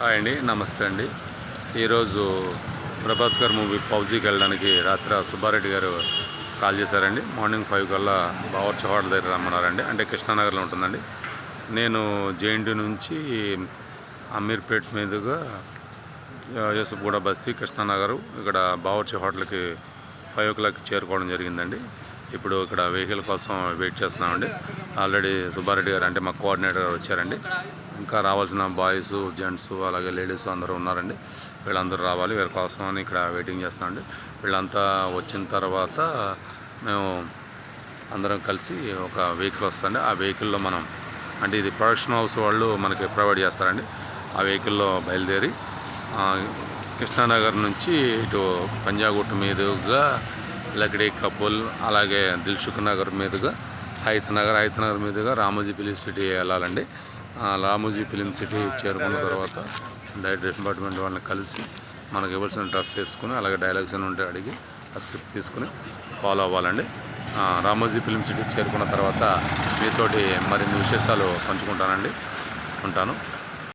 Hi అండి, నమస్తే అండి. ఈరోజు ప్రభాస్ గారు మూవీ పౌజీకి వెళ్ళడానికి రాత్రి సుబ్బారెడ్డి గారు కాల్ చేశారండి. మార్నింగ్ 5 కల్లా బావర్చి హోటల్ దగ్గర రమ్మన్నారండి. అంటే కృష్ణానగర్లో ఉంటుందండి. నేను జేఎన్టీ నుంచి అమీర్పేట్ మీదుగా యూసుఫ్గూడ బస్తీ కృష్ణానగర్ ఇక్కడ బావర్చి హోటల్కి 5 o'clock చేరుకోవడం జరిగిందండి. ఇప్పుడు ఇక్కడ వెహికల్ కోసం వెయిట్ చేస్తున్నామండి. ఆల్రెడీ సుబ్బారెడ్డి గారు అంటే మా కోఆర్డినేటర్ వచ్చారండి. ఇంకా రావాల్సిన బాయ్స్, జెంట్స్, అలాగే లేడీస్ అందరూ ఉన్నారండి. వీళ్ళందరూ రావాలి, వీళ్ళ కోసం అని ఇక్కడ వెయిటింగ్ చేస్తున్నామండి. వీళ్ళంతా వచ్చిన తర్వాత మేము అందరం కలిసి ఒక వెహికల్ వస్తుంది. ఆ వెహికల్లో మనం అంటే ఇది ప్రొడక్షన్ హౌస్ వాళ్ళు మనకి ప్రొవైడ్ చేస్తారండి. ఆ వెహికల్లో బయలుదేరి కృష్ణానగర్ నుంచి ఇటు పంజాగుట్ట మీదుగా లక్డీ కపుల్, అలాగే దిల్సుఖ్ నగర్ మీదుగా హైత్ నగర్ మీదుగా రామోజీ ఫిలిం సిటీ వెళ్ళాలండి. రామోజీ ఫిలిం సిటీ చేరుకున్న తర్వాత డైరెక్టర్ డిపార్ట్మెంట్ వాళ్ళని కలిసి మనకు ఇవ్వాల్సిన డ్రెస్ వేసుకుని, అలాగే డైలాగ్స్ అని ఉంటే అడిగి ఆ స్క్రిప్ట్ తీసుకుని ఫాలో అవ్వాలండి. రామోజీ ఫిలిం సిటీ చేరుకున్న తర్వాత మీతోటి మరిన్ని విశేషాలు పంచుకుంటానండి. ఉంటాను.